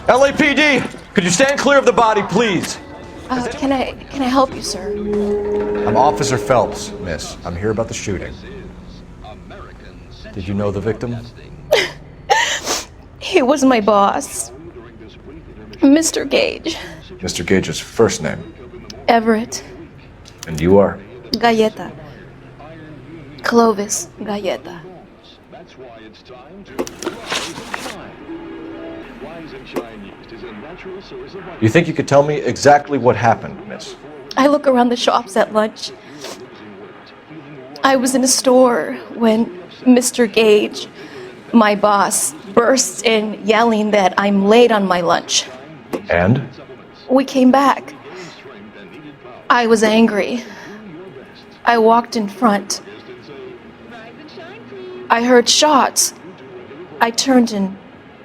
LAPD, could you stand clear of the body, please? Can I help you, sir? I'm Officer Phelps, miss. I'm here about the shooting. Did you know the victim? He was my boss, Mr. Gage. Mr. Gage's first name. Everett. And you are? Galletta. Clovis Galletta. You think you could tell me exactly what happened, miss? I look around the shops at lunch. I was in a store when Mr. Gage, my boss, bursts in yelling that I'm late on my lunch. And? We came back. I was angry. I walked in front. I heard shots. I turned and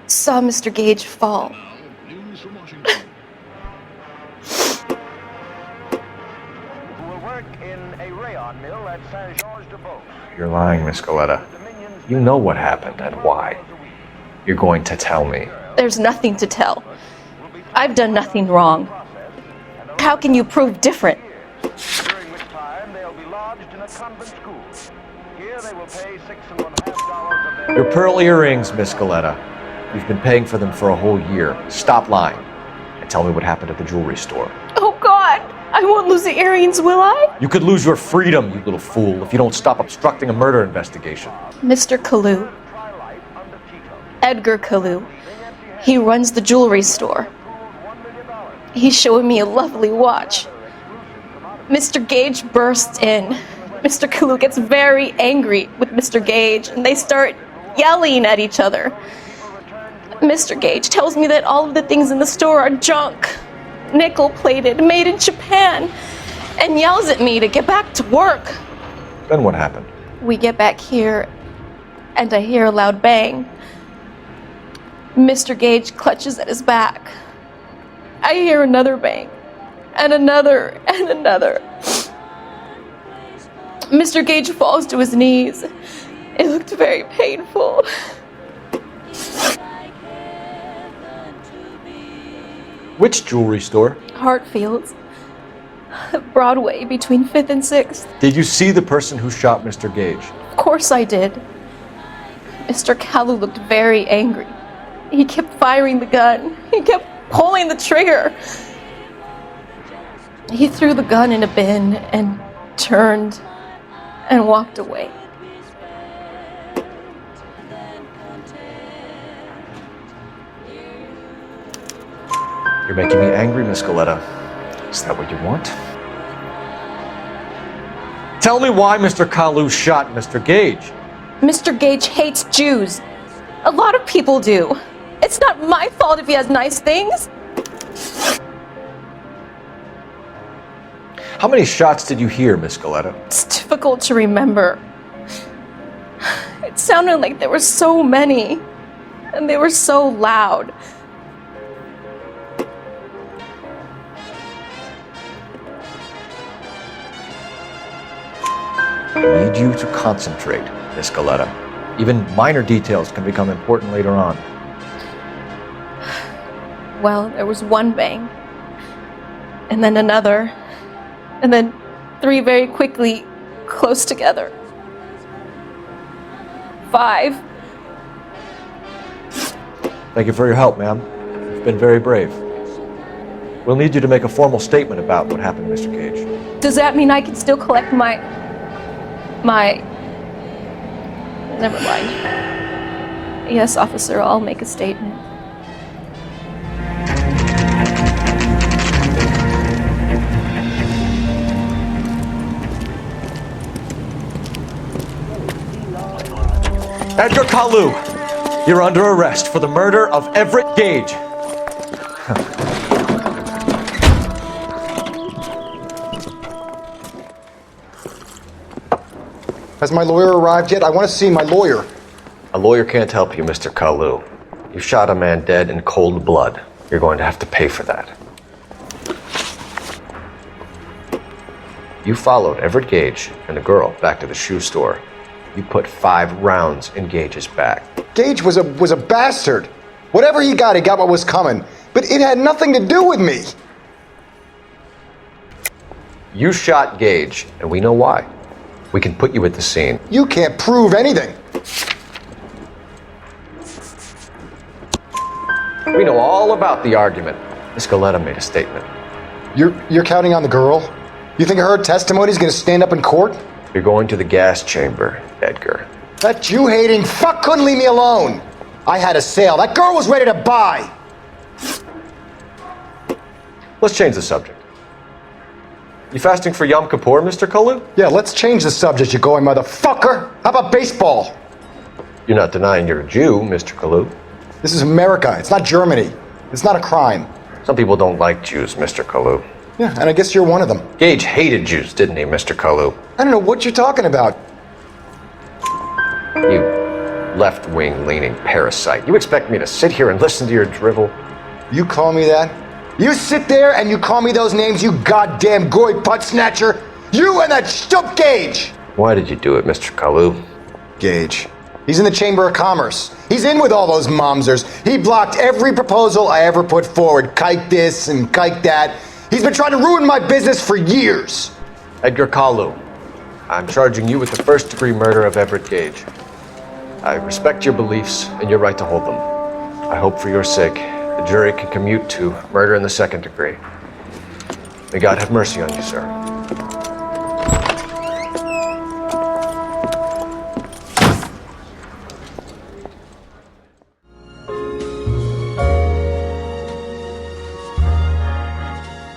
saw Mr. Gage fall. You're lying, Miss Galletta. You know what happened and why. You're going to tell me. There's nothing to tell. I've done nothing wrong. How can you prove different? During which time they'll be lodged in a convent school. Here they will pay $6.50 of their... Your pearl earrings, Miss Galletta. You've been paying for them for a whole year. Stop lying and tell me what happened at the jewelry store. Oh God! I won't lose the earrings, will I? You could lose your freedom, you little fool, if you don't stop obstructing a murder investigation. Mr. Kalou. Edgar Kalou. He runs the jewelry store. He's showing me a lovely watch. Mr. Gage bursts in. Mr. Kalou gets very angry with Mr. Gage, and they start yelling at each other. Mr. Gage tells me that all of the things in the store are junk, nickel-plated, made in Japan, and yells at me to get back to work. Then what happened? We get back here, and I hear a loud bang. Mr. Gage clutches at his back. I hear another bang, and another, and another. Mr. Gage falls to his knees. It looked very painful. Which jewelry store? Hartfield's. Broadway, between 5th and 6th. Did you see the person who shot Mr. Gage? Of course I did. Mr. Kalou looked very angry. He kept firing the gun. He kept pulling the trigger. He threw the gun in a bin and turned and walked away. You're making me angry, Miss Galletta. Is that what you want? Tell me why Mr. Kalou shot Mr. Gage. Mr. Gage hates Jews. A lot of people do. It's not my fault if he has nice things. How many shots did you hear, Miss Galletta? It's difficult to remember. It sounded like there were so many, and they were so loud. I need you to concentrate, Miss Galletta. Even minor details can become important later on. Well, there was one bang, and then another, and then 3 very quickly, close together. 5. Thank you for your help, ma'am. You've been very brave. We'll need you to make a formal statement about what happened to Mr. Gage. Does that mean I can still collect my... Never mind. Yes, officer, I'll make a statement. Edgar Kalou, you're under arrest for the murder of Everett Gage. Has my lawyer arrived yet? I want to see my lawyer. A lawyer can't help you, Mr. Kalou. You shot a man dead in cold blood. You're going to have to pay for that. You followed Everett Gage and the girl back to the shoe store. You put 5 rounds in Gage's back. Gage was a bastard. Whatever he got what was coming. But it had nothing to do with me. You shot Gage, and we know why. We can put you at the scene. You can't prove anything. We know all about the argument. Miss Galletta made a statement. You're counting on the girl? You think her testimony's gonna stand up in court? You're going to the gas chamber, Edgar. That Jew-hating fuck couldn't leave me alone. I had a sale. That girl was ready to buy. Let's change the subject. You fasting for Yom Kippur, Mr. Kalou? Yeah, let's change the subject, you going motherfucker. How about baseball? You're not denying you're a Jew, Mr. Kalou. This is America. It's not Germany. It's not a crime. Some people don't like Jews, Mr. Kalou. Yeah, and I guess you're one of them. Gage hated Jews, didn't he, Mr. Kalou? I don't know what you're talking about. You left-wing leaning parasite. You expect me to sit here and listen to your drivel? You call me that? You sit there and you call me those names, you goddamn goy putt snatcher. You and that stup Gage. Why did you do it, Mr. Kalou? Gage. He's in the Chamber of Commerce. He's in with all those momsers. He blocked every proposal I ever put forward. Kike this and kike that. He's been trying to ruin my business for years. Edgar Kalou, I'm charging you with the first-degree murder of Everett Gage. I respect your beliefs and your right to hold them. I hope for your sake the jury can commute to murder in the second degree. May God have mercy on you, sir.